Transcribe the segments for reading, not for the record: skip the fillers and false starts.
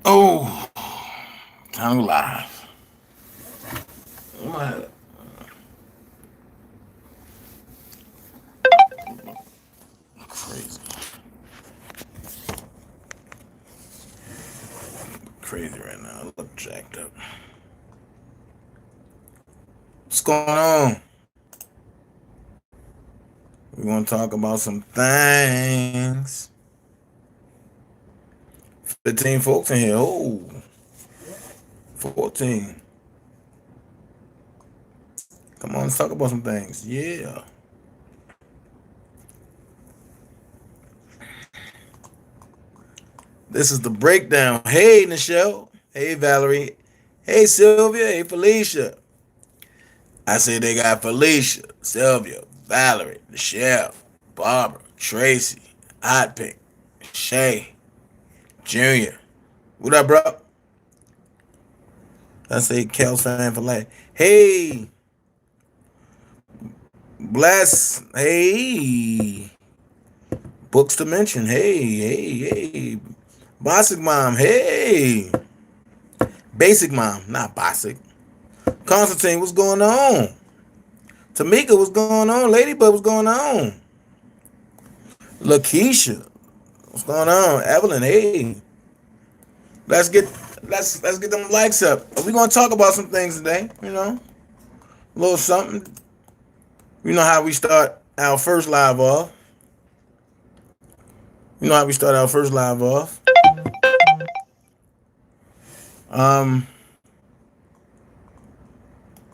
Oh, time to live. What? Crazy. Crazy right now. I look jacked up. What's going on? We want to talk about some things. 15 folks in here. Oh, 14. Come on, let's talk about some things. Yeah. This is the breakdown. Hey, Nichelle. Hey, Valerie. Hey, Sylvia. Hey, Felicia. I say they got Felicia, Sylvia, Valerie, Nichelle, Barbara, Tracy, Hot Pink, Shay, Junior. What up, bro? I say Kel's fan for life. Hey, bless. Hey, books to mention. Hey. Basic mom. Hey, basic mom, not basic. Constantine, what's going on? Tamika, what's going on? Ladybug, what's going on? Lakeisha, what's going on? Evelyn, hey. Let's get let's get them likes up. We're gonna talk about some things today, a little something. You know how we start our first live off. You know how we start our first live off. Um,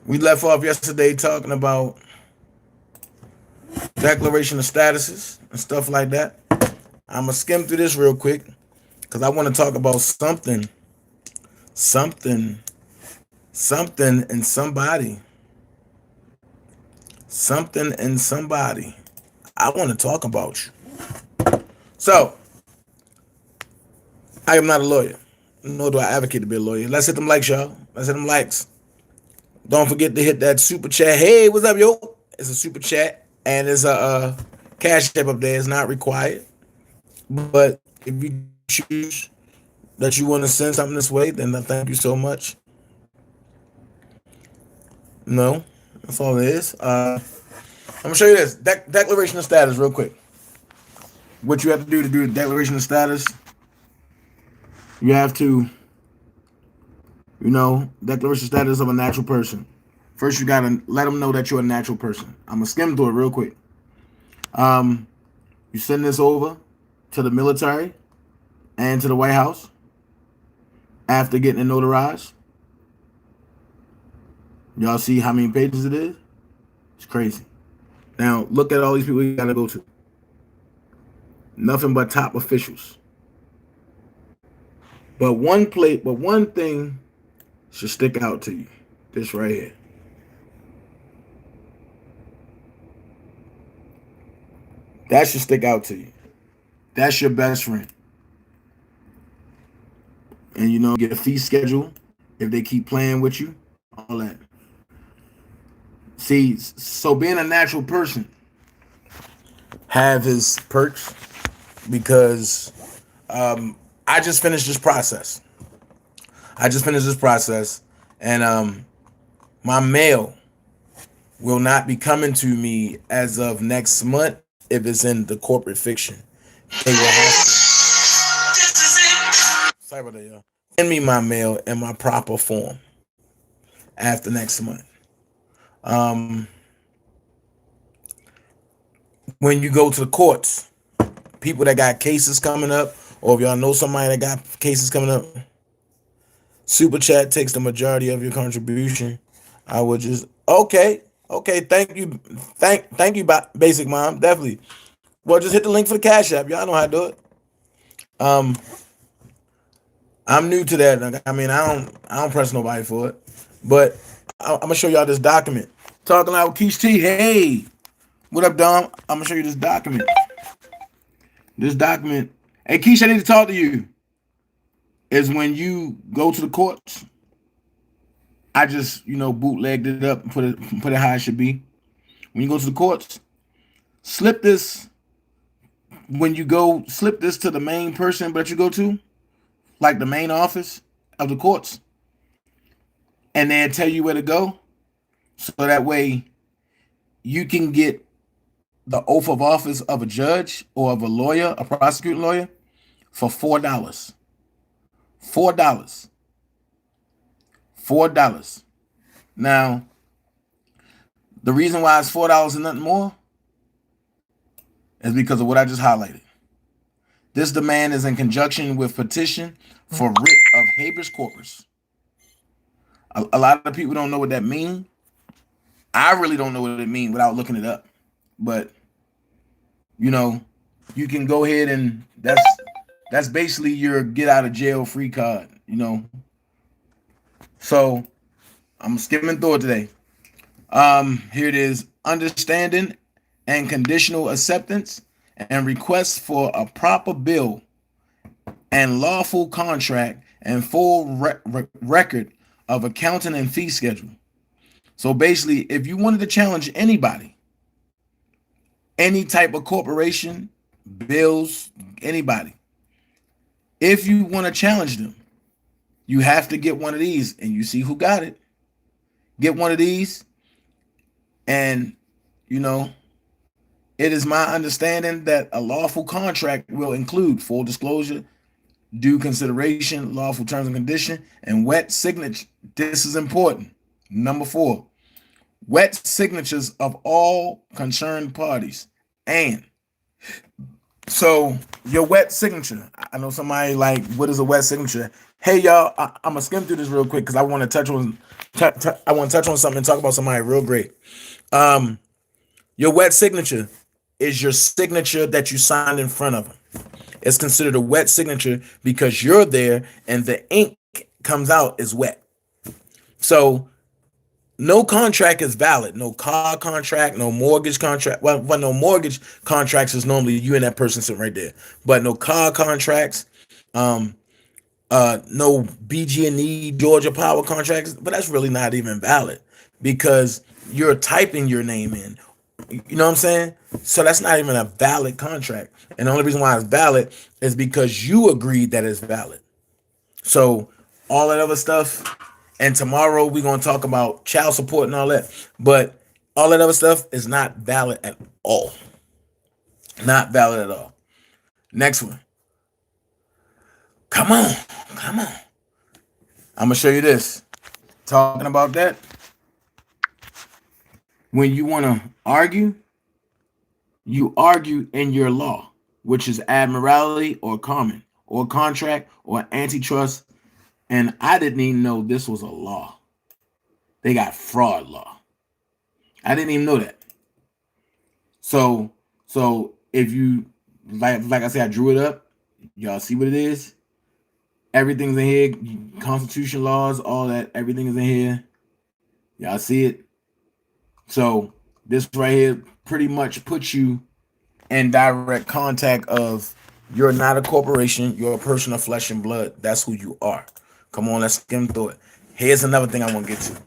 we left off yesterday talking about declaration of statuses and stuff like that. I'm gonna skim through this real quick because I want to talk about something, something, and somebody. I want to talk about you. So, I am not a lawyer, nor do I advocate to be a lawyer. Let's hit them likes, y'all. Let's hit them likes. Don't forget to hit that super chat. Hey, what's up, yo? It's a super chat, and it's a cash app up there. It's not required, but if you choose that you want to send something this way, then I thank you so much. No, that's all it is. I'm gonna show you this declaration of status real quick. What you have to do the declaration of status, you have to, declaration of status of a natural person. First, you gotta let them know that you're a natural person. I'm gonna skim through it real quick. Um, you send this over to the military and to the White House after getting it notarized. Y'all see how many pages it is? It's crazy. Now look at all these people you gotta go to. Nothing but top officials. But one thing should stick out to you. This right here. That should stick out to you. That's your best friend. And get a fee schedule if they keep playing with you. All that. See, so being a natural person have his perks because I just finished this process. And my mail will not be coming to me as of next month if it's in the corporate fiction. They will have to, sorry about that, y'all. Send me my mail in my proper form after next month. Um, when you go to the courts, people that got cases coming up, or if y'all know somebody that got cases coming up, Super Chat takes the majority of your contribution. I would just okay. Thank you, thank you, Basic Mom. Definitely. Well, just hit the link for the Cash App. Y'all know how to do it. Um, I'm new to that. I mean, I don't press nobody for it, but I'm gonna show y'all this document. Talking out with Keish T. Hey, what up, Dom? I'm gonna show you this document. This document. Hey, Keish, I need to talk to you. Is when you go to the courts. I just bootlegged it up and put it how it should be. When you go to the courts, slip this. When you go, slip this to the main person that you go to. like the main office of the courts, and they'll tell you where to go, so that way you can get the oath of office of a judge or of a lawyer, a prosecuting lawyer, for $4. $4. $4. Now, the reason why it's $4 and nothing more is because of what I just highlighted. This demand is in conjunction with petition for writ of habeas corpus. A lot of people don't know what that means. I really don't know what it means without looking it up. But you know, you can go ahead and that's basically your get out of jail free card, you know. So I'm skimming through it today. Here it is: understanding and conditional acceptance and requests for a proper bill and lawful contract and full record of accounting and fee schedule. So basically, if you wanted to challenge anybody, any type of corporation, bills, anybody, if you want to challenge them, you have to get one of these, and you see who got it. Get one of these, and you know, it is my understanding that a lawful contract will include full disclosure, due consideration, lawful terms and condition, and wet signature. This is important. Number 4, wet signatures of all concerned parties. And so your wet signature, I know somebody like, what is a wet signature? Hey y'all, I'm gonna skim through this real quick because I want to touch on something and talk about somebody real great. Your wet signature is your signature that you signed in front of them. It's considered a wet signature because you're there and the ink comes out is wet. So no contract is valid. No car contract, no mortgage contract. Well, no mortgage contracts is normally you and that person sitting right there. But no car contracts, no BG&E, Georgia Power contracts. But that's really not even valid because you're typing your name in. You know what I'm saying? So that's not even a valid contract. And the only reason why it's valid is because you agreed that it's valid. So all that other stuff, and tomorrow we're going to talk about child support and all that, but all that other stuff is not valid at all. Not valid at all. Next one. Come on. I'm going to show you this. Talking about that. When you want to argue, you argue in your law, which is admiralty or common or contract or antitrust. And I didn't even know this was a law. They got fraud law. I didn't even know that. So if you like I said, I drew it up. Y'all see what it is? Everything's in here. Constitution laws, all that. Everything is in here. Y'all see it? So this right here pretty much puts you in direct contact of you're not a corporation. You're a person of flesh and blood. That's who you are. Come on, let's skim through it. Here's another thing I want to get to.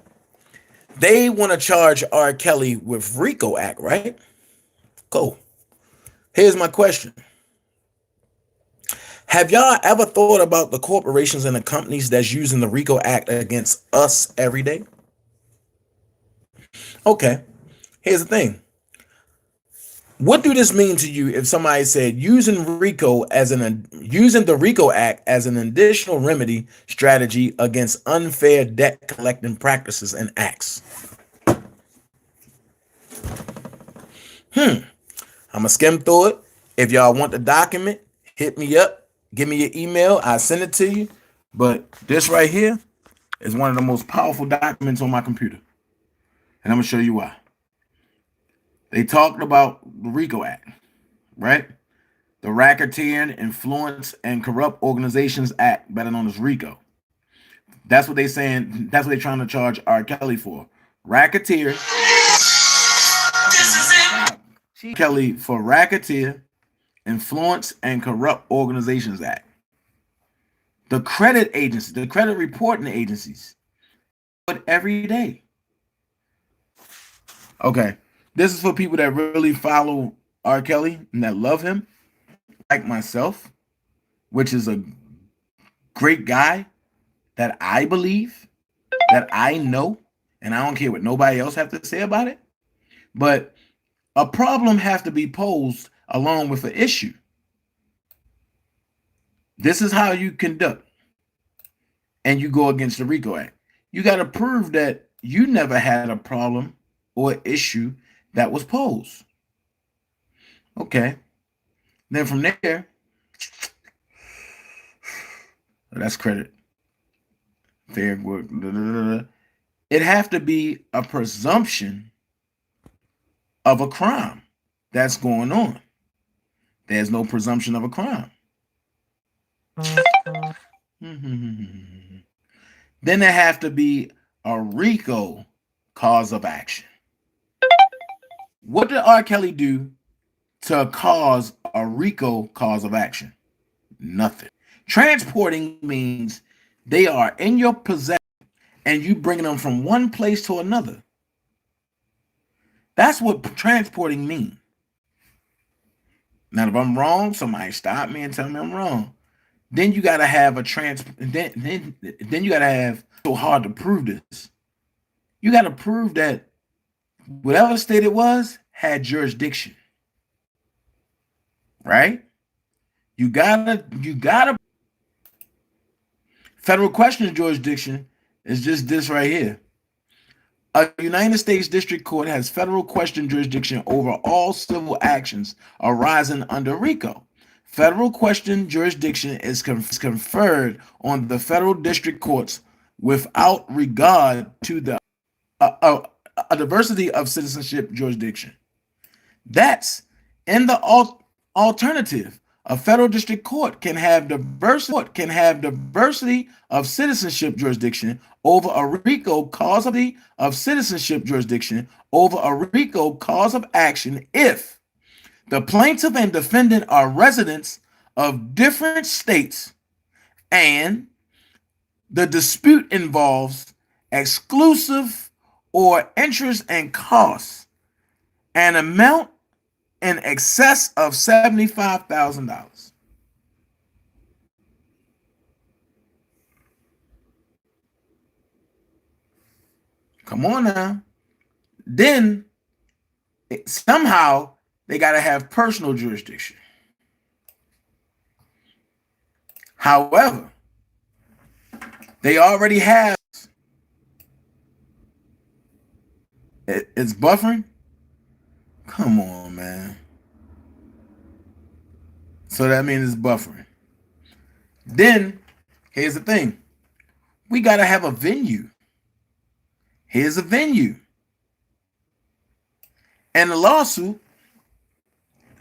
They want to charge Rkelly with RICO Act, right? Cool. Here's my question. Have y'all ever thought about the corporations and the companies that's using the RICO Act against us every day? Okay, here's the thing. What do this mean to you if somebody said using the RICO Act as an additional remedy strategy against unfair debt collecting practices and acts? I'm gonna skim through it. If y'all want the document, hit me up. Give me your email. I'll send it to you. But this right here is one of the most powerful documents on my computer. And I'm going to show you why. They talked about the RICO Act, right? The Racketeering, Influence, and Corrupt Organizations Act, better known as RICO. That's what they're saying. That's what they're trying to charge Rkelly for. Racketeer. Kelly for Racketeer, Influence, and Corrupt Organizations Act. The credit agencies, the credit reporting agencies, but every day. Okay, this is for people that really follow Rkelly and that love him, like myself, which is a great guy that I believe, that I know, and I don't care what nobody else have to say about it. But a problem has to be posed along with an issue. This is how you conduct, and you go against the RICO Act. You got to prove that you never had a problem or issue that was posed. Okay. Then from there, that's credit. Fair work. It have to be a presumption of a crime that's going on. There's no presumption of a crime. Then there have to be a RICO cause of action. What did Rkelly do to cause a RICO cause of action? Nothing. Transporting means they are in your possession and you bringing them from one place to another. That's what transporting means. Now, if I'm wrong, somebody stop me and tell me I'm wrong. Then you gotta have a then you gotta have, so hard to prove this. You gotta prove that whatever state it was had jurisdiction. Right? You gotta federal question jurisdiction is just this right here. A United States District Court has federal question jurisdiction over all civil actions arising under RICO. Federal question jurisdiction is conferred on the federal district courts without regard to the a diversity of citizenship jurisdiction. That's in the alternative. A federal district court can have diversity of citizenship jurisdiction over a RICO cause of citizenship jurisdiction over a RICO cause of action if the plaintiff and defendant are residents of different states and the dispute involves exclusive or interest and costs an amount in excess of $75,000. Come on now. Then somehow they got to have personal jurisdiction. However, they already have. It's buffering. Come on, man. So that means it's buffering. Then, here's the thing. We got to have a venue. Here's a venue. And the lawsuit,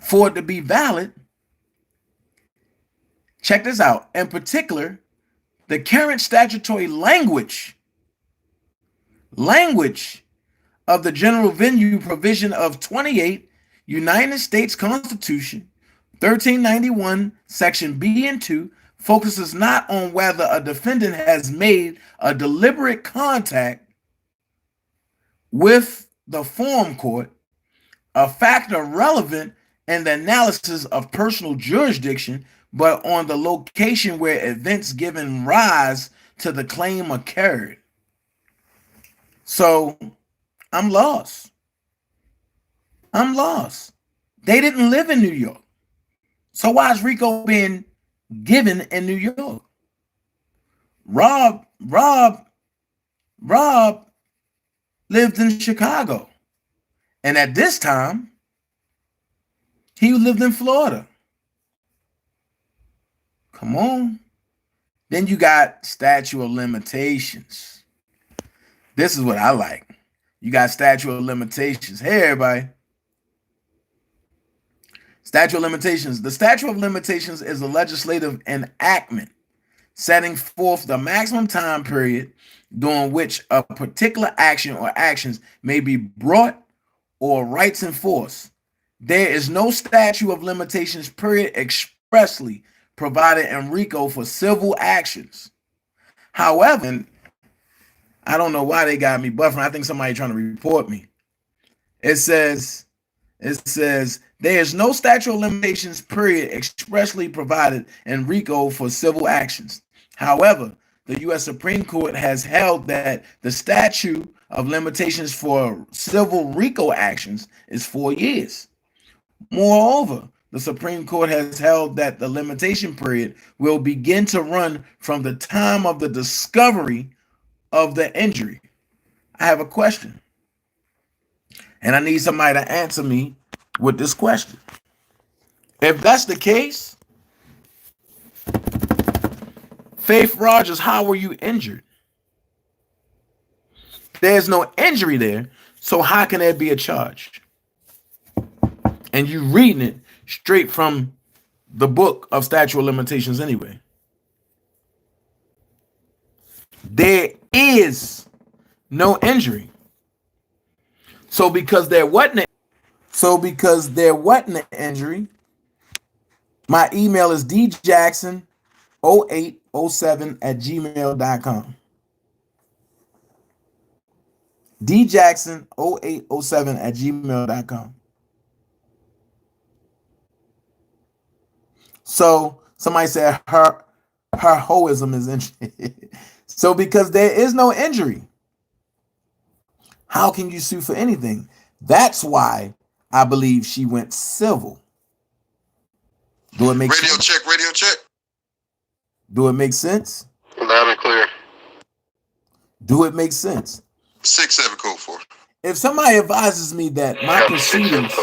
for it to be valid, check this out. In particular, the current statutory language of the general venue provision of 28 United States Constitution 1391 section B and 2 focuses not on whether a defendant has made a deliberate contact with the forum court, a factor relevant in the analysis of personal jurisdiction, but on the location where events giving rise to the claim occurred. So I'm lost. They didn't live in New York. So why is RICO being given in New York? Rob lived in Chicago. And at this time, he lived in Florida. Come on. Then you got statute of limitations. This is what I like. You got statute of limitations. Hey, everybody. Statute of limitations. The statute of limitations is a legislative enactment setting forth the maximum time period during which a particular action or actions may be brought or rights enforced. There is no statute of limitations period expressly provided in RICO for civil actions. However, and I don't know why they got me buffering. I think somebody trying to report me. It says there is no statute of limitations period expressly provided in RICO for civil actions. However, the U.S. Supreme Court has held that the statute of limitations for civil RICO actions is 4 years. Moreover, the Supreme Court has held that the limitation period will begin to run from the time of the discovery of the injury. I have a question, and I need somebody to answer me with this question. If that's the case, Faith Rogers, how were you injured? There's no injury there, so how can there be a charge? And you reading it straight from the book of statute of limitations anyway. There is no injury. So because there wasn't an injury, my email is djackson0807@gmail.com. djackson0807@gmail.com. So somebody said her hoism is injured. So because there is no injury, how can you sue for anything? That's why I believe she went civil. Do it make sense? Radio check. Do it make sense? Loud and clear. Do it make sense? 67 code 4. If somebody advises me that my proceedings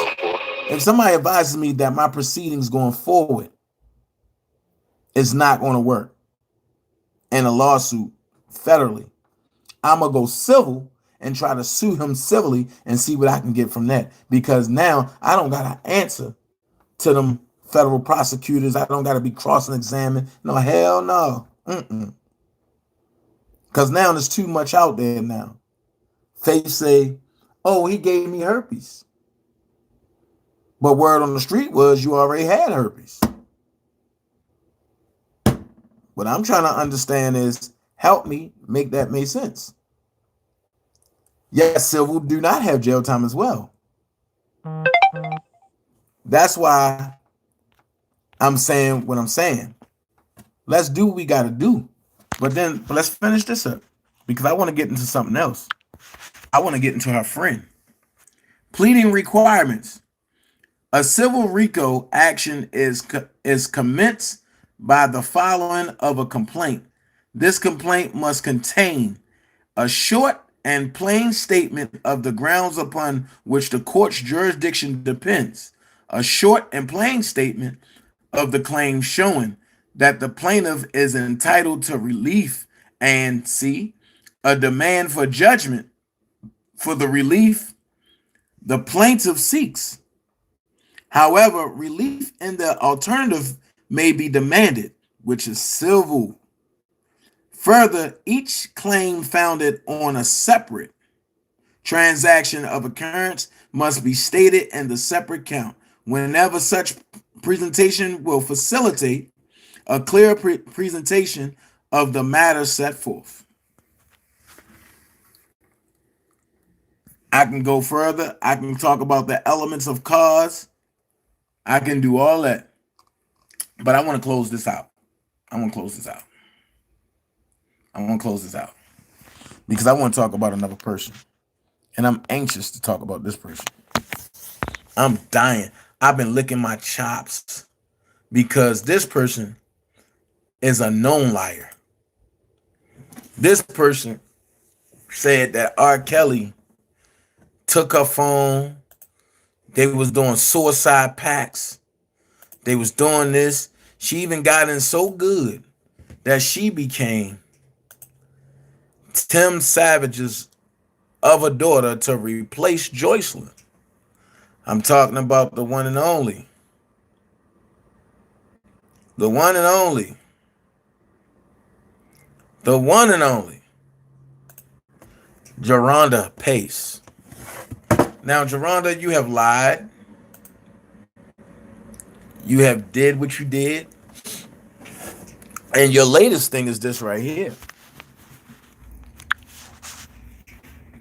going forward is not going to work in a lawsuit federally, I'm gonna go civil and try to sue him civilly and see what I can get from that. Because now I don't got to answer to them federal prosecutors. I don't got to be crossing examined. No, hell no. Because now there's too much out there now. Faith say, oh, he gave me herpes. But word on the street was you already had herpes. What I'm trying to understand is, help me make that make sense. Yes, civil do not have jail time as well. That's why I'm saying what I'm saying. Let's do what we got to do. But let's finish this up, because I want to get into something else. I want to get into her friend. Pleading requirements. A civil RICO action is commenced by the following of a complaint. This complaint must contain a short and plain statement of the grounds upon which the court's jurisdiction depends. A short and plain statement of the claim showing that the plaintiff is entitled to relief, and C, a demand for judgment for the relief the plaintiff seeks. However, relief in the alternative may be demanded, which is civil. Further, each claim founded on a separate transaction of occurrence must be stated in the separate count. Whenever such presentation will facilitate a clear presentation of the matter set forth. I can go further. I can talk about the elements of cause. I can do all that. But I want to close this out. Because I want to talk about another person. And I'm anxious to talk about this person. I'm dying. I've been licking my chops because this person is a known liar. This person said that Rkelly took her phone. They was doing suicide pacts. They was doing this. She even got in so good that she became Tim Savage's other daughter to replace Joycelyn. I'm talking about the one and only. The one and only. The one and only. Jerhonda Pace. Now, Jerhonda, you have lied. You have did what you did. And your latest thing is this right here.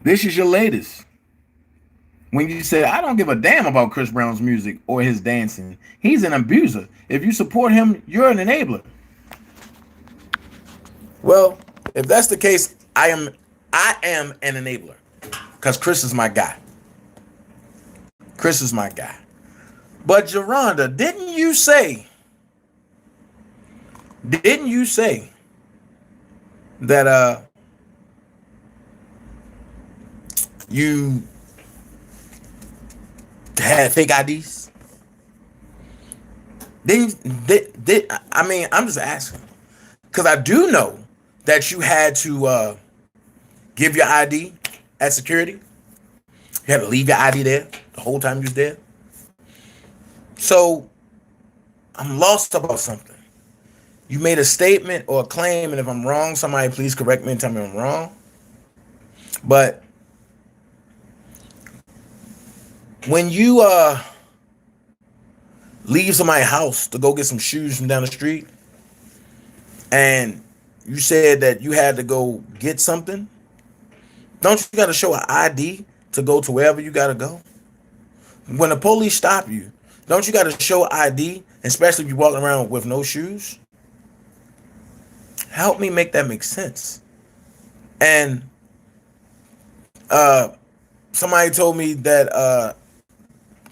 This is your latest. When you say, I don't give a damn about Chris Brown's music or his dancing. He's an abuser. If you support him, you're an enabler. Well, if that's the case, I am an enabler because Chris is my guy. Chris is my guy. But Geronda, didn't you say that you had fake IDs? I mean, I'm just asking. Because I do know that you had to give your ID at security. You had to leave your ID there the whole time you was there. So I'm lost about something. You made a statement or a claim, and if I'm wrong, somebody please correct me and tell me I'm wrong. But when you leave somebody's house to go get some shoes from down the street, and you said that you had to go get something, don't you got to show an ID to go to wherever you got to go? When the police stop you, don't you got to show ID, especially if you're walking around with no shoes? Help me make that make sense. And somebody told me that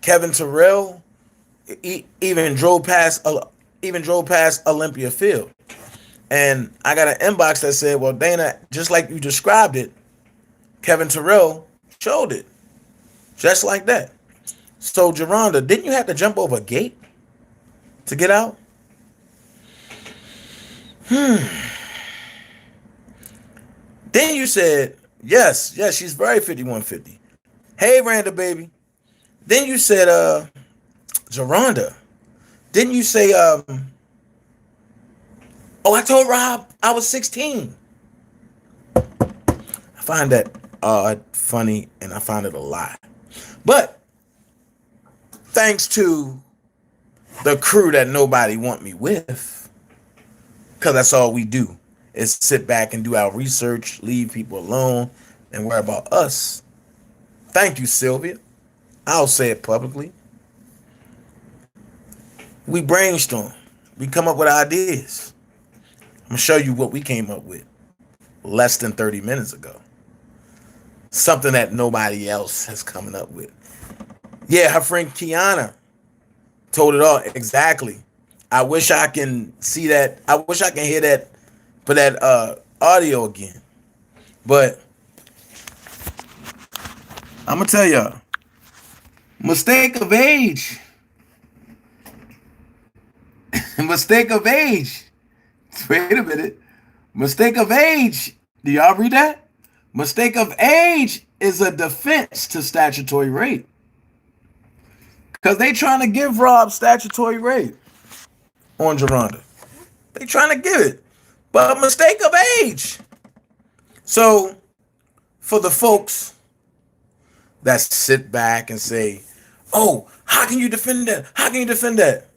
Kevin Terrell even drove past Olympia Field. And I got an inbox that said, well, Dana, just like you described it, Kevin Terrell showed it. Just like that. So, Geronda, didn't you have to jump over a gate to get out? Then you said, yes, she's very 5150. Hey, Randa, baby. Then you said, Geronda, didn't you say, oh, I told Rob I was 16. I find that funny, and I find it a lie. But thanks to the crew that nobody want me with, because that's all we do is sit back and do our research, leave people alone, and worry about us. Thank you, Sylvia. I'll say it publicly. We brainstorm. We come up with ideas. I'm going to show you what we came up with less than 30 minutes ago. Something that nobody else has come up with. Yeah, her friend Kiana told it all. Exactly. I wish I can see that. I wish I can hear that for that audio again. But I'm going to tell y'all. Mistake of age. Mistake of age. Wait a minute. Mistake of age. Do y'all read that? Mistake of age is a defense to statutory rape. Because they trying to give Rob statutory rape on Geronda. They trying to give it. But mistake of age. So, for the folks that sit back and say, oh, how can you defend that? How can you defend that?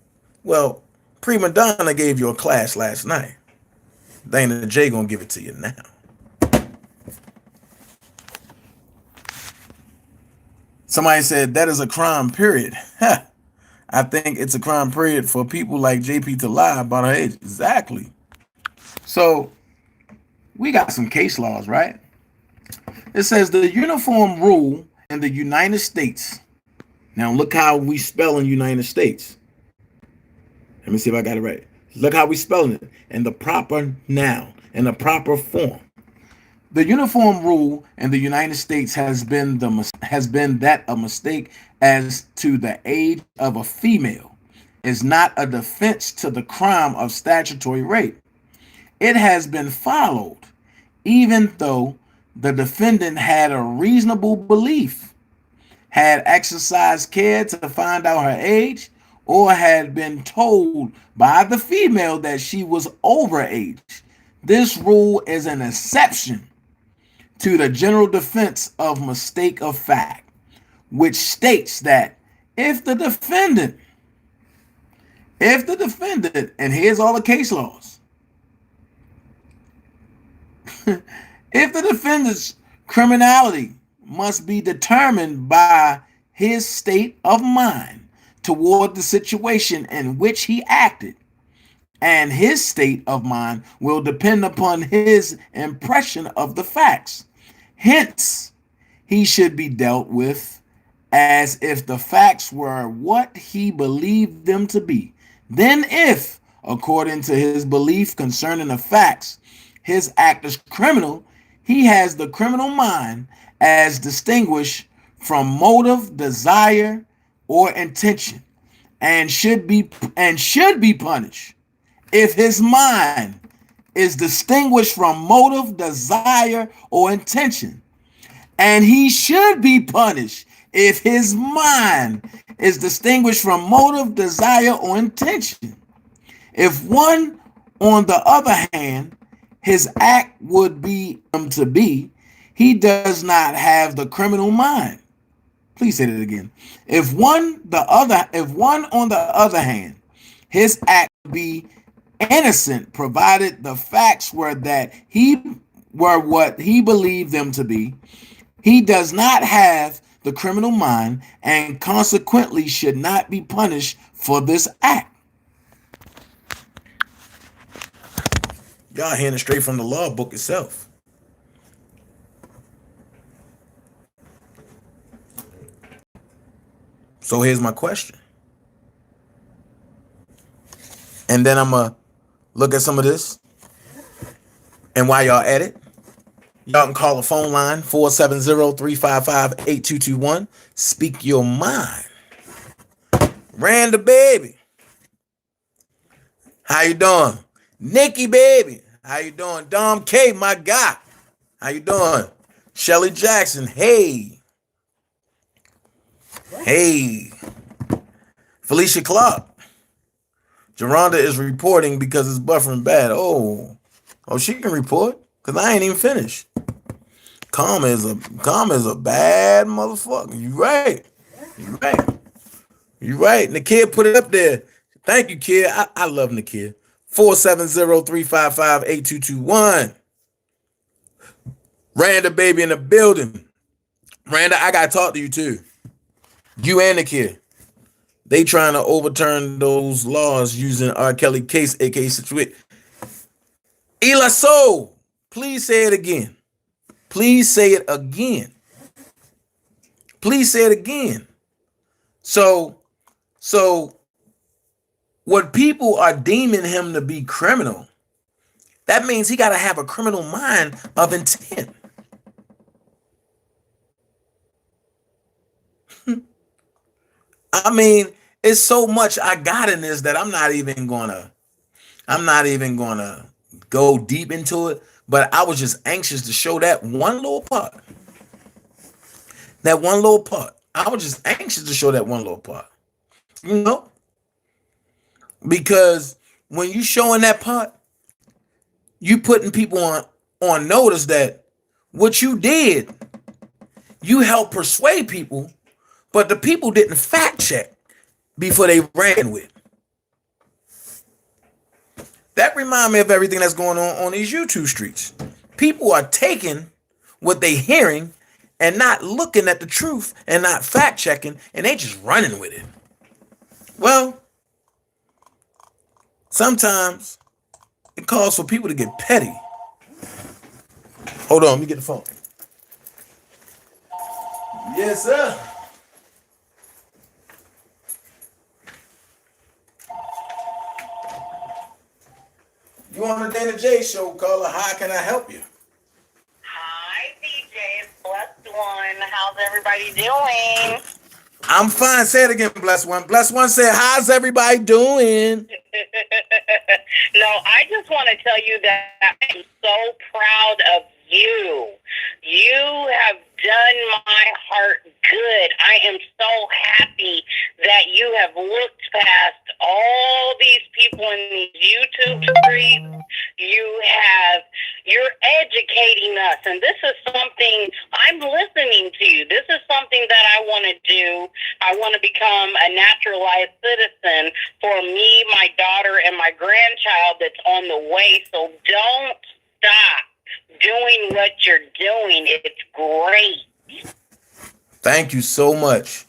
Well, Prima Donna gave you a class last night. Dana J gonna give it to you now. Somebody said that is a crime, period. I think it's a crime, period, for people like JP to lie about her age. Exactly. So we got some case laws, right? It says the uniform rule in the United States. Now look how we spell in United States. Let me see if I got it right. Look how we spelling it in the proper noun, in the proper form. The uniform rule in the United States has been that a mistake as to the age of a female is not a defense to the crime of statutory rape. It has been followed, even though the defendant had a reasonable belief, had exercised care to find out her age, or had been told by the female that she was overage. This rule is an exception to the general defense of mistake of fact, which states that if the defendant, and here's all the case laws, if the defendant's criminality must be determined by his state of mind toward the situation in which he acted, and his state of mind will depend upon his impression of the facts. Hence, he should be dealt with as if the facts were what he believed them to be. Then, if, according to his belief concerning the facts, his act is criminal, he has the criminal mind as distinguished from motive, desire, or intention, and should be punished. If his mind is distinguished from motive, desire, or intention, and he should be punished if his mind is distinguished from motive, desire, or intention. If one, on the other hand, his act would be to be, he does not have the criminal mind. Please say that again. If one on the other hand, his act would be innocent, provided the facts were that he were what he believed them to be, he does not have the criminal mind and consequently should not be punished for this act. Y'all hearing it straight from the law book itself. So here's my question. And then I'm going to look at some of this. And while y'all at it, y'all can call the phone line 470-355-8221. Speak your mind. Randa baby. How you doing? Nikki baby. How you doing? Dom K, my guy. How you doing? Shelly Jackson. Hey. Hey. Felicia Clark. Geronda is reporting because it's buffering bad. Oh, she can report because I ain't even finished. Karma is a bad motherfucker. You right. And the kid put it up there. Thank you, kid. I love the kid. 470-355-8221. Randa baby in the building. Randa, I gotta talk to you too. You and the kid. They trying to overturn those laws using Rkelly case, aka Situate. Ela Soul, please say it again. Please say it again. Please say it again. So what people are deeming him to be criminal, that means he got to have a criminal mind of intent. I mean, it's so much I got in this that I'm not even gonna go deep into it. But I was just anxious to show that one little part. That one little part. I was just anxious to show that one little part. You know? Because when you showing that part, you putting people on notice that what you did, you helped persuade people, but the people didn't fact check before they ran with. That reminds me of everything that's going on these YouTube streets. People are taking what they hearing and not looking at the truth and not fact checking, and they just running with it. Well, sometimes it calls for people to get petty. Hold on, let me get the phone. Yes, sir. You on the Dana J show, caller? How can I help you? Hi, DJ. Blessed One. How's everybody doing? I'm fine. Say it again, Blessed One. Blessed One said, how's everybody doing? No, I just want to tell you that I'm so proud of you. You have done my heart good. I am so happy that you have looked past all these people in these YouTube streets. You're educating us, and this is something I'm listening to you. This is something that I want to do. I want to become a naturalized citizen for me, my daughter, and my grandchild that's on the way. So don't stop doing what you're doing. It's great. Thank you so much.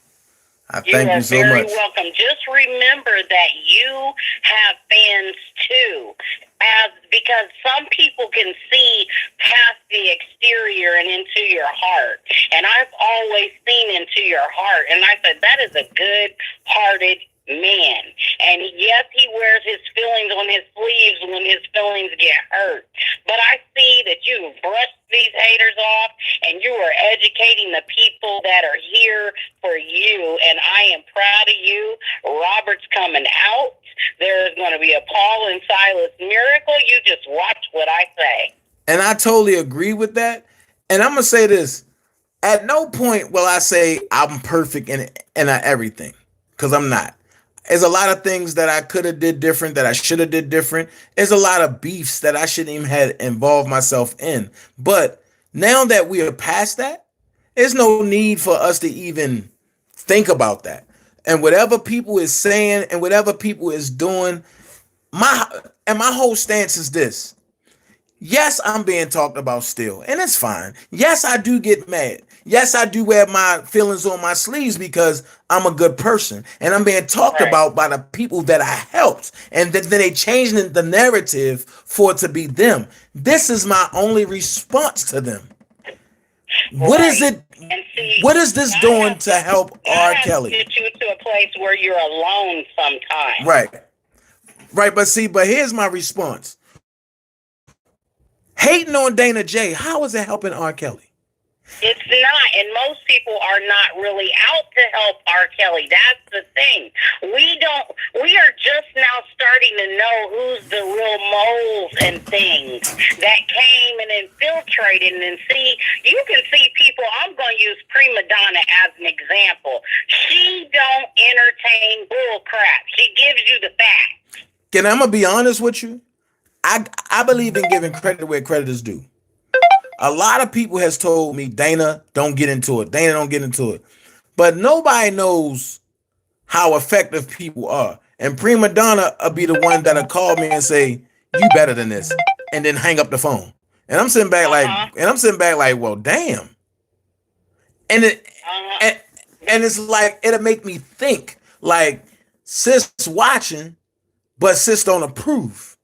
You are very welcome. Just remember that you have fans too, as because some people can see past the exterior and into your heart. And I've always seen into your heart. And I said, that is a good-hearted man. And yes, he wears his feelings on his sleeves when his feelings get hurt. But I see that you brushed these haters off and you are educating the people that are here for you. And I am proud of you. Robert's coming out. There's going to be a Paul and Silas miracle. You just watch what I say. And I totally agree with that. And I'm going to say this. At no point will I say I'm perfect in everything, because I'm not. There's a lot of things that I could have did different, that I should have did different. There's a lot of beefs that I shouldn't even have involved myself in. But now that we are past that, there's no need for us to even think about that. And whatever people is saying and whatever people is doing, my whole stance is this. Yes, I'm being talked about still, and it's fine. Yes, I do get mad. Yes, I do wear my feelings on my sleeves because I'm a good person, and I'm being talked about by the people that I helped, and then they changing the narrative for it to be them. This is my only response to them. What is it? See, what is this doing to help R. Kelly? Get you to a place where you're alone sometimes. Right. But here's my response. Hating on Dana J, how is it helping R. Kelly? It's not, and most people are not really out to help R. Kelly. That's the thing. We are just now starting to know who's the real moles and things that came and infiltrated. And see, you can see people, I'm going to use Prima Donna as an example. She don't entertain bull crap. She gives you the facts. I'm going to be honest with you. I believe in giving credit where credit is due. A lot of people has told me, Dana, don't get into it. Dana, don't get into it. But nobody knows how effective people are. And Prima Donna will be the one that'll call me and say, you better than this, and then hang up the phone. And I'm sitting back like, well, damn. And and it's like, it'll make me think like, sis watching, but sis don't approve.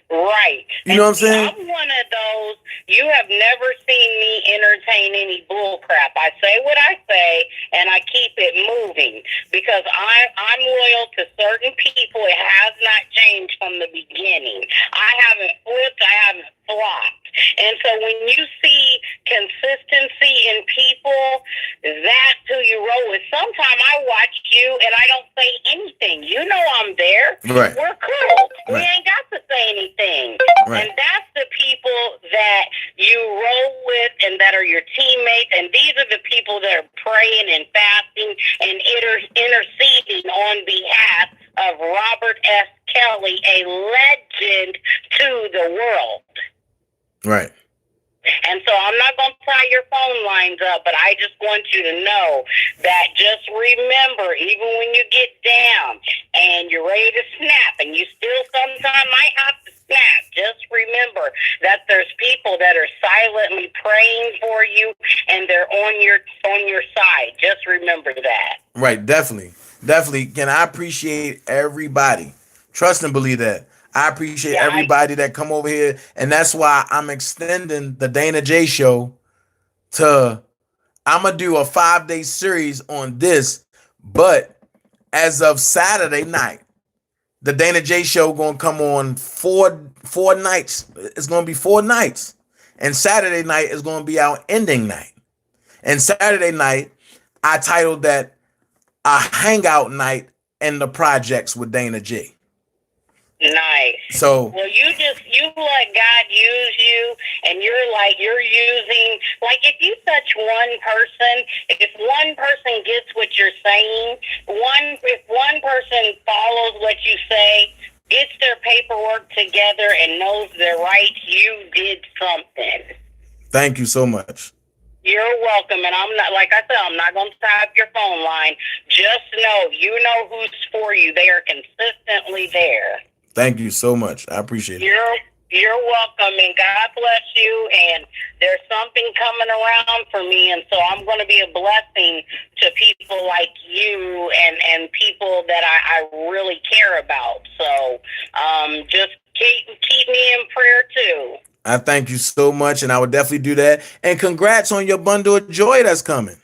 Right. You know what I'm saying? I'm one of those. You have never seen me entertain any bull crap. I say what I say, and I keep it moving because I'm loyal to certain people. It has not changed from the beginning. I haven't flipped. I haven't flopped. And so when you see consistency in people, that's who you roll with. Sometimes I watch you and I don't say anything. You know I'm there. Right. We're cool. We ain't got to say anything. Right. And that's the people that you roll with and that are your teammates. And these are the people that are praying and fasting and interceding on behalf of Robert S. Kelly, a legend to the world. Right. And so I'm not going to tie your phone lines up, but I just want you to know that just remember, even when you get down and you're ready to snap, and you still sometimes might have to snap, just remember that there's people that are silently praying for you, and they're on your side. Just remember that. Right, definitely. Can I appreciate everybody. Trust and believe that. I appreciate everybody that come over here, and that's why I'm extending the Dana J Show to, I'm going to do a 5-day series on this, but as of Saturday night, the Dana J Show going to come on four nights. It's going to be 4 nights, and Saturday night is going to be our ending night. And Saturday night, I titled that a hangout night in the projects with Dana J. Nice. So well, you let God use you, and you're using, like, if you touch one person, if one person gets what you're saying, if one person follows what you say, gets their paperwork together and knows their rights, you did something. Thank you so much. You're welcome, and I'm not, like I said, I'm not going to tie up your phone line. Just know, you know who's for you. They are consistently there. Thank you so much. I appreciate it. You're welcome, and God bless you. And there's something coming around for me, and so I'm going to be a blessing to people like you and people that I really care about. So just keep me in prayer too. I thank you so much, and I would definitely do that. And congrats on your bundle of joy that's coming.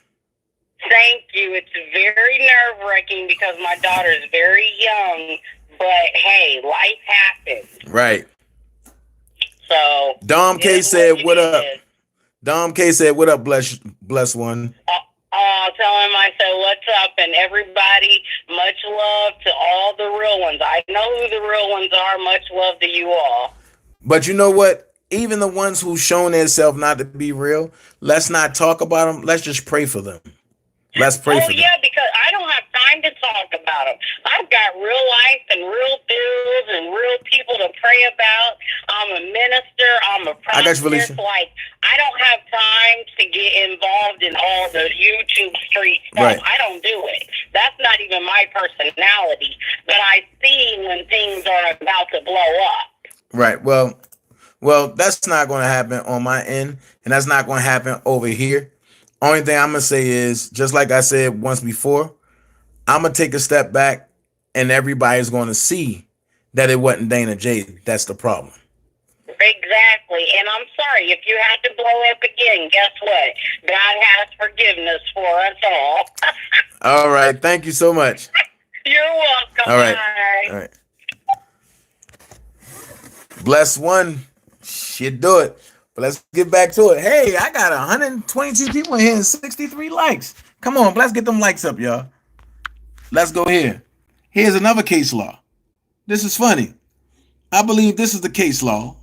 Thank you. It's very nerve-wracking because my daughter is very young, but hey, life happens. Right. So Dom K said, "What up?" Dom K said, "What up, bless one." Tell him I said what's up, and everybody, much love to all the real ones. I know who the real ones are. Much love to you all. But you know what? Even the ones who've shown themselves not to be real, let's not talk about them. Let's just pray for them. Let's pray for them. Yeah, because I don't have time to talk about them. I've got real life and real bills and real people to pray about. I'm a minister. I'm a prophetess. I don't have time to get involved in all the YouTube street stuff. Right. I don't do it. That's not even my personality. But I see when things are about to blow up. Right. Well, that's not going to happen on my end, and that's not going to happen over here. Only thing I'm going to say is, just like I said once before, I'm going to take a step back, and everybody's going to see that it wasn't Dana J. That's the problem. Exactly. And I'm sorry, if you have to blow up again, guess what? God has forgiveness for us all. All right. Thank you so much. You're welcome. All right. Bye. All right. Bless one. Shit, do it. But let's get back to it. Hey, I got 122 people in here and 63 likes. Come on, let's get them likes up, y'all. Let's go here. Here's another case law. This is funny. I believe this is the case law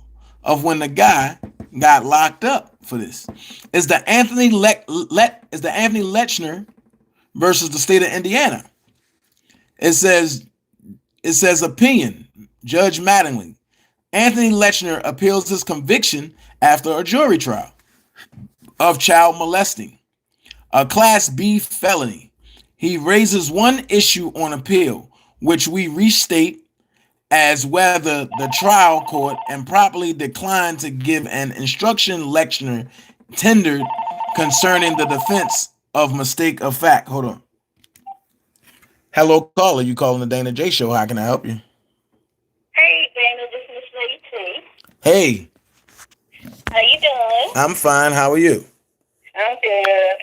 of when the guy got locked up for this. It's the Anthony Lechner versus the state of Indiana. It says opinion, Judge Mattingly. Anthony Lechner appeals his conviction after a jury trial of child molesting, a Class B felony. He raises one issue on appeal, which we restate as whether the trial court improperly declined to give an instruction Lechner tendered concerning the defense of mistake of fact. Hold on. Hello, caller. You calling the Dana J Show? How can I help you? Hey, Dana. This is Lady T. Hey. How you doing? I'm fine. How are you? I'm good.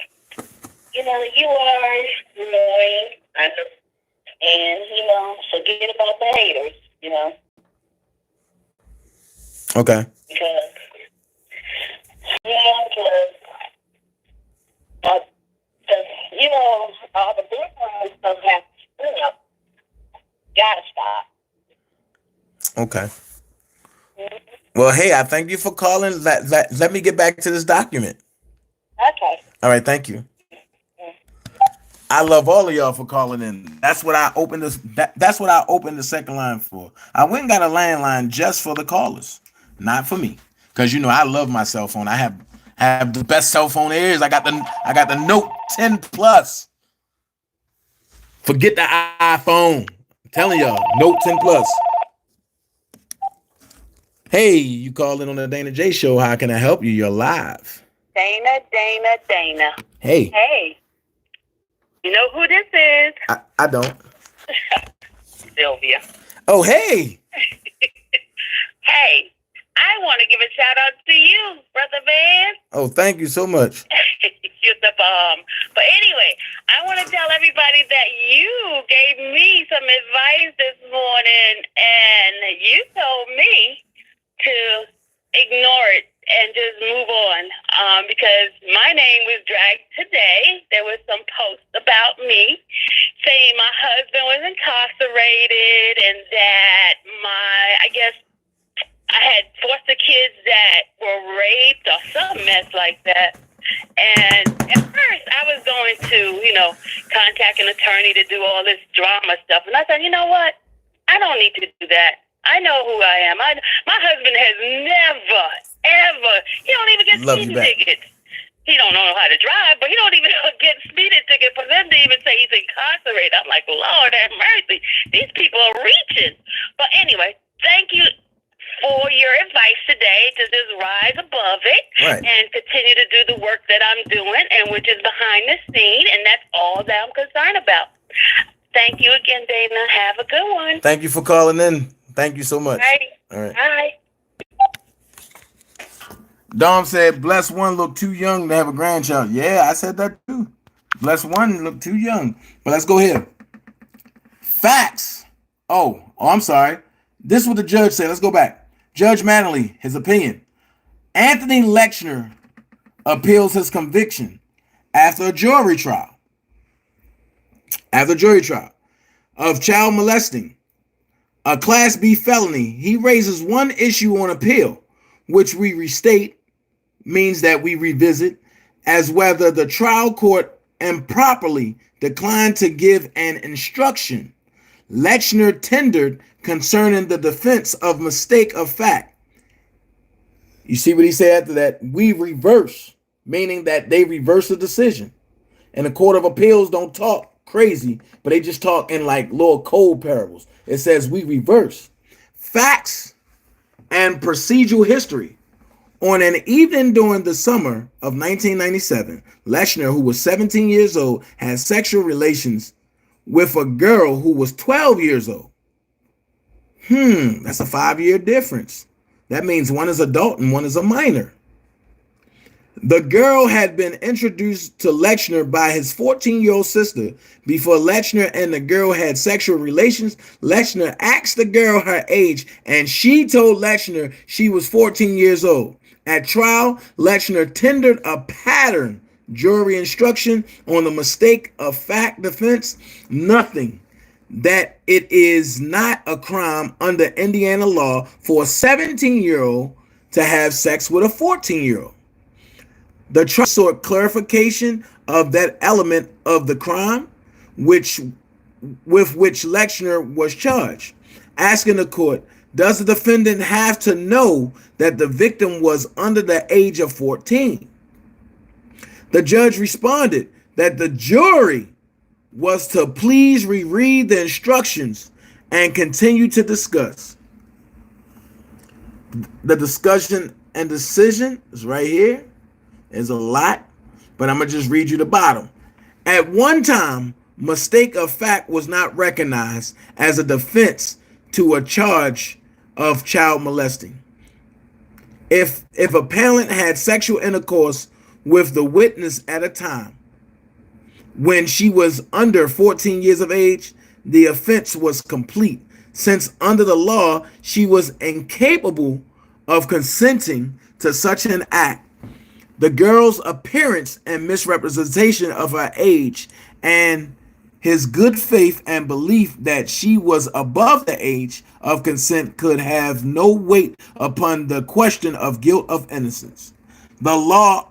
You are annoying. I know. And, forget about the haters, Okay. Because all the big ones don't have to gotta stop. Okay. Well, hey, I thank you for calling. Let me get back to this document. Okay. All right, thank you. I love all of y'all for calling in. That's what I opened this. That's what I opened the second line for. I went and got a landline just for the callers, not for me, because I love my cell phone. I have the best cell phone there is. I got the Note 10 Plus. Forget the iPhone. I'm telling y'all, Note 10 Plus. Hey, you called in on the Dana J Show. How can I help you? You're live. Dana. Hey. Hey. You know who this is? I don't. Sylvia. Oh, hey. Hey, I want to give a shout out to you, Brother Van. Oh, thank you so much. You're the bomb. But anyway, I want to tell everybody that you gave me some advice this morning, and you told me to ignore it and just move on, because my name was dragged today. There was some posts about me saying my husband was incarcerated and that I had foster kids that were raped or some mess like that. And at first I was going to, contact an attorney to do all this drama stuff. And I said, you know what? I don't need to do that. I know who I am. My husband has never, ever, he don't even get speeding tickets. He don't know how to drive, but he don't even get speeding tickets for them to even say he's incarcerated. I'm like, Lord have mercy. These people are reaching. But anyway, thank you for your advice today to just rise above it Right. and continue to do the work that I'm doing, and which is behind the scene, and that's all that I'm concerned about. Thank you again, Dana. Have a good one. Thank you for calling in. Thank you so much. All right. Bye. Dom said, "Bless one look too young to have a grandchild." Yeah, I said that too. Bless one look too young. But let's go here. Facts. Oh, I'm sorry. This is what the judge said. Let's go back. Judge Manley, his opinion. Anthony Lechner appeals his conviction after a jury trial. Of child molesting, a Class B felony. He raises one issue on appeal, which we restate, means that we revisit, as whether the trial court improperly declined to give an instruction Lechner tendered concerning the defense of mistake of fact. You see what he said after that? We reverse, meaning that they reverse the decision. And the Court of Appeals don't talk crazy, but they just talk in like little code parables. It says we reverse. Facts and procedural history. On an evening during the summer of 1997, Lechner, who was 17 years old, had sexual relations with a girl who was 12 years old. That's a 5-year difference. That means one is adult and one is a minor. The girl had been introduced to Lechner by his 14-year-old sister. Before Lechner and the girl had sexual relations, Lechner asked the girl her age, and she told Lechner she was 14 years old. At trial, Lechner tendered a pattern jury instruction on the mistake of fact defense. Nothing. That it is not a crime under Indiana law for a 17-year-old to have sex with a 14-year-old. The trial sought clarification of that element of the crime with which Lechner was charged, asking the court, does the defendant have to know that the victim was under the age of 14? The judge responded that the jury was to please reread the instructions and continue to discuss. The discussion and decision is right here. There's a lot, but I'm going to just read you the bottom. At one time, mistake of fact was not recognized as a defense to a charge of child molesting. If a parent had sexual intercourse with the witness at a time when she was under 14 years of age, the offense was complete, since under the law she was incapable of consenting to such an act. The girl's appearance and misrepresentation of her age and his good faith and belief that she was above the age of consent could have no weight upon the question of guilt of innocence. The law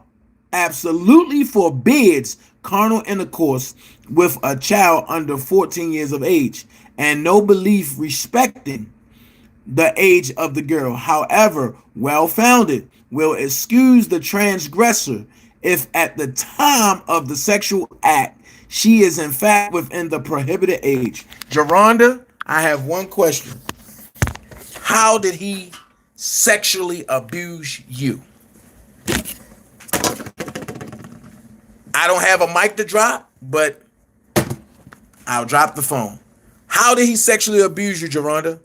absolutely forbids carnal intercourse with a child under 14 years of age, and no belief respecting the age of the girl, however well-founded, will excuse the transgressor if at the time of the sexual act she is in fact within the prohibited age. Geronda, I have one question. How did he sexually abuse you? I don't have a mic to drop, but I'll drop the phone. How did he sexually abuse you, Geronda?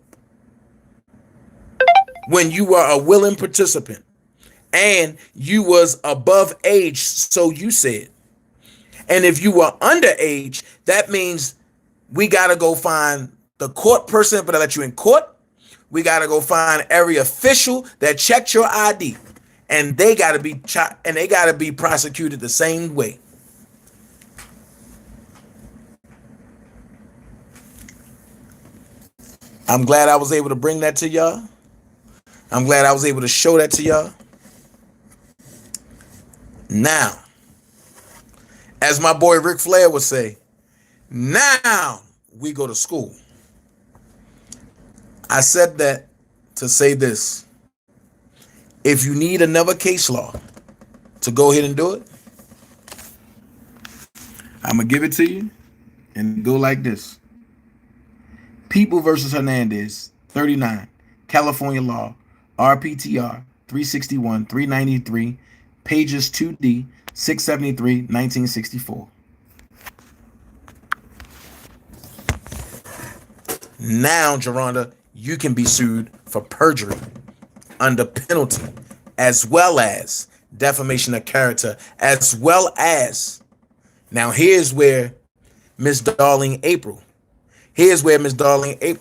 When you were a willing participant and you was above age, so you said. And if you were underage, that means we got to go find the court person that let you in court. We got to go find every official that checked your ID, and they got to be prosecuted the same way. I'm glad I was able to bring that to y'all. I'm glad I was able to show that to y'all. Now, as my boy Ric Flair would say, now we go to school. I said that to say this. If you need another case law to go ahead and do it, I'm going to give it to you and go like this. People versus Hernandez, 39, California law, RPTR 361 393, pages 2D 673 1964. Now, Geronda, you can be sued for perjury under penalty, as well as defamation of character, as well as, now here's where Miss Darling April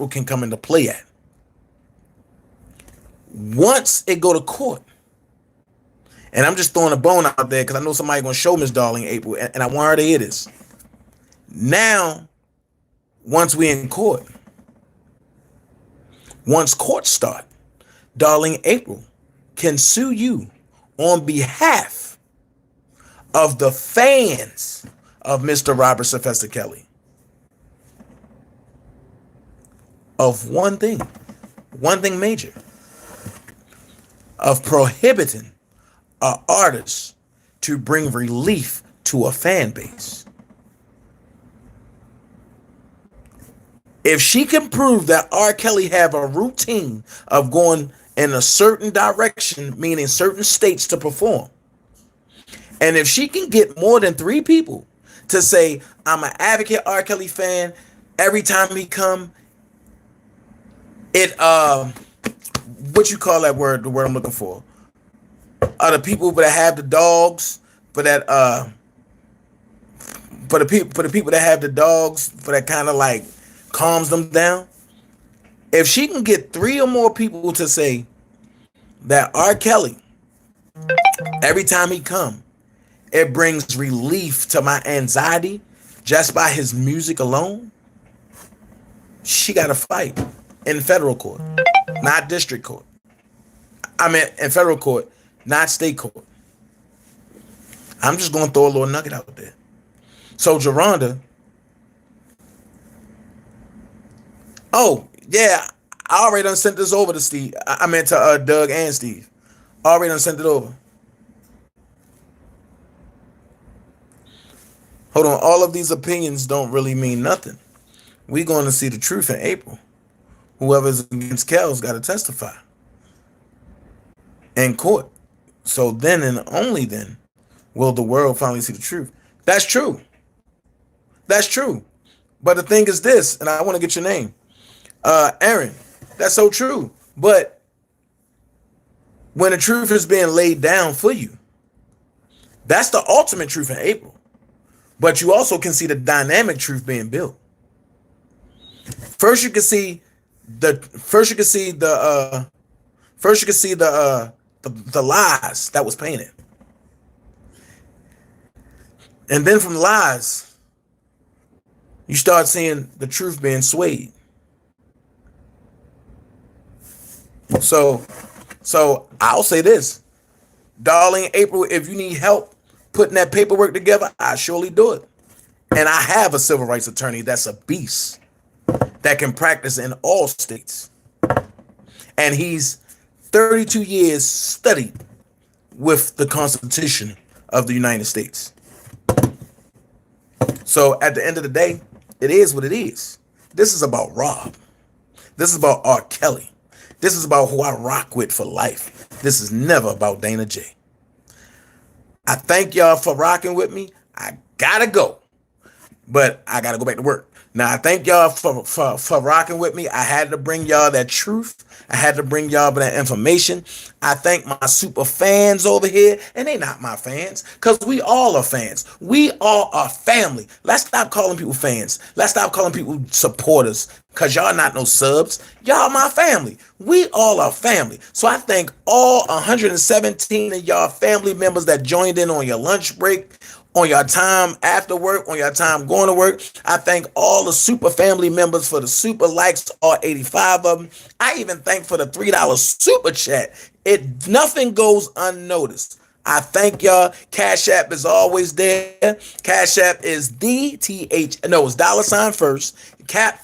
can come into play at. Once it go to court, and I'm just throwing a bone out there because I know somebody gonna show Miss Darling April, and I want her to hear this. Now, once we in court, once court start, Darling April can sue you on behalf of the fans of Mr. Robert Sylvester Kelly of one thing major, of prohibiting an artist to bring relief to a fan base. If she can prove that R. Kelly have a routine of going in a certain direction, meaning certain states to perform, and if she can get more than 3 people to say, I'm an advocate R. Kelly fan, every time he come, it what you call that word, the word I'm looking for? The people that have the dogs, for that for the people that have the dogs, for that kind of like calms them down. If she can get 3 or more people to say that R. Kelly, every time he come, it brings relief to my anxiety just by his music alone, she got to fight in federal court, not district court. I mean, in federal court, not state court. I'm just going to throw a little nugget out there. So, Geronda, oh, yeah, I already done sent this over to Steve. I meant to Doug and Steve. Already done sent it over. Hold on, all of these opinions don't really mean nothing. We're going to see the truth in April. Whoever's against Kel's got to testify in court. So then and only then will the world finally see the truth. That's true. That's true. But the thing is this, and I want to get your name. Aaron, that's so true. But when the truth is being laid down for you, that's the ultimate truth in April. But you also can see the dynamic truth being built. First, you can see the lies that was painted, and then from lies, you start seeing the truth being swayed. So I'll say this, darling April, if you need help putting that paperwork together, I surely do it. And I have a civil rights attorney that's a beast that can practice in all states. And he's 32 years studied with the Constitution of the United States. So at the end of the day, it is what it is. This is about Rob. This is about R. Kelly. This is about who I rock with for life. This is never about Dana J. I thank y'all for rocking with me. I gotta go, but I gotta go back to work. Now, I thank y'all for rocking with me. I had to bring y'all that truth. I had to bring y'all that information. I thank my super fans over here, and they not my fans, because we all are fans. We all are family. Let's stop calling people fans. Let's stop calling people supporters, because y'all not no subs. Y'all my family. We all are family. So I thank all 117 of y'all family members that joined in on your lunch break, on your time after work, on your time going to work. I thank all the super family members for the super likes, all 85 of them. I even thank for the $3 super chat. Nothing goes unnoticed. I thank y'all. Cash App is always there. Cash App is it's $ first,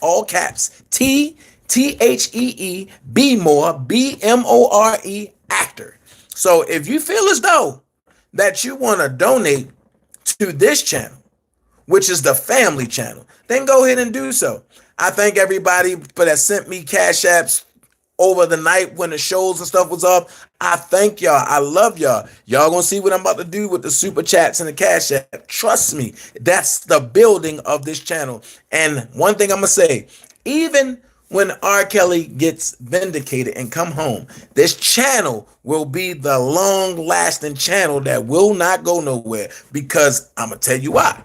all caps, TTHEE, BMORE, actor. So if you feel as though that you want to donate to this channel, which is the family channel, then go ahead and do so. I thank everybody for that sent me Cash Apps over the night when the shows and stuff was up. I thank y'all. I love y'all. Y'all gonna see what I'm about to do with the super chats and the cash app. Trust me, that's the building of this channel. And one thing I'm gonna say, even when R. Kelly gets vindicated and come home, this channel will be the long-lasting channel that will not go nowhere, because I'm gonna tell you why.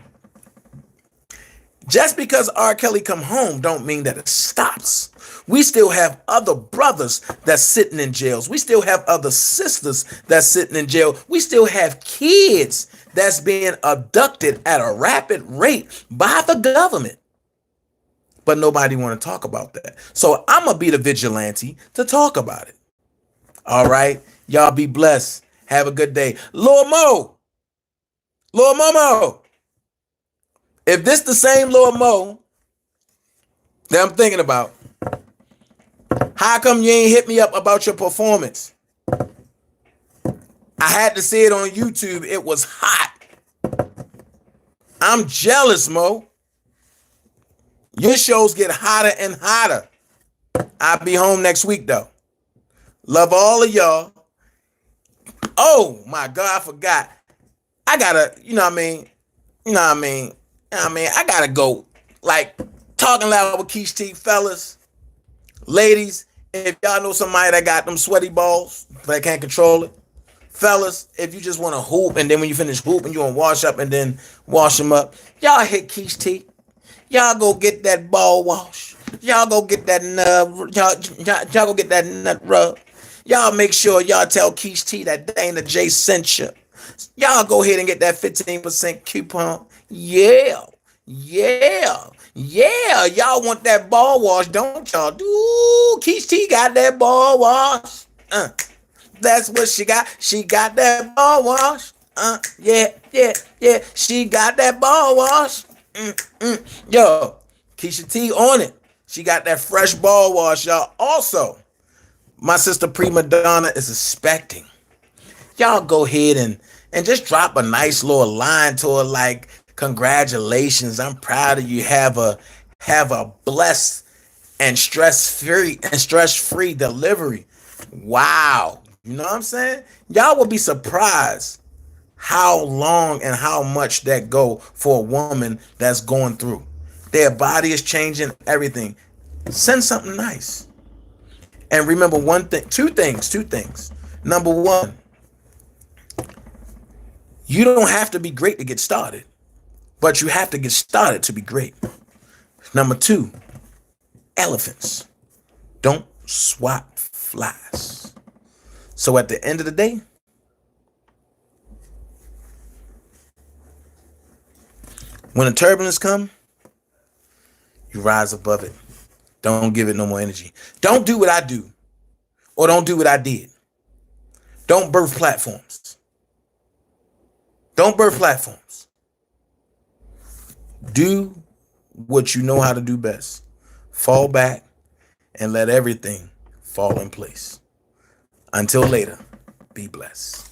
Just because R. Kelly come home don't mean that it stops. We still have other brothers that's sitting in jails. We still have other sisters that's sitting in jail. We still have kids that's being abducted at a rapid rate by the government. But nobody want to talk about that. So I'm going to be the vigilante to talk about it. All right. Y'all be blessed. Have a good day. Lil Momo. If this the same Lil Mo that I'm thinking about, how come you ain't hit me up about your performance? I had to see it on YouTube. It was hot. I'm jealous, Mo. Your shows get hotter and hotter. I'll be home next week, though. Love all of y'all. Oh, my God, I forgot. I gotta, I gotta go. Like, talking loud with Keish T, fellas. Ladies, if y'all know somebody that got them sweaty balls that can't control it, fellas, if you just want to hoop and then when you finish hooping, you want to wash up and then wash them up, y'all hit Keish T. Y'all go get that ball wash. Y'all go get that nut. Y'all go get that nut rub. Y'all make sure y'all tell Keish T that Dana J sent you. Y'all go ahead and get that 15% coupon. Yeah. Y'all want that ball wash, don't y'all? Ooh, Keish T got that ball wash. That's what she got. She got that ball wash. Yeah. She got that ball wash. Yo, Keisha T on it. She got that fresh ball wash, y'all. Also, my sister Prima Donna is expecting. Y'all go ahead and just drop a nice little line to her, like, congratulations, I'm proud of you. Have a blessed and stress-free delivery. Wow. You know what I'm saying? Y'all will be surprised how long and how much that go for a woman that's going through. Their body is changing, everything. Send something nice. And remember two things. Number one, you don't have to be great to get started, but you have to get started to be great. Number two, elephants don't swat flies. So at the end of the day, when the turbulence come, you rise above it. Don't give it no more energy. Don't do what I do, or don't do what I did. Don't birth platforms. Don't birth platforms. Do what you know how to do best. Fall back and let everything fall in place. Until later, be blessed.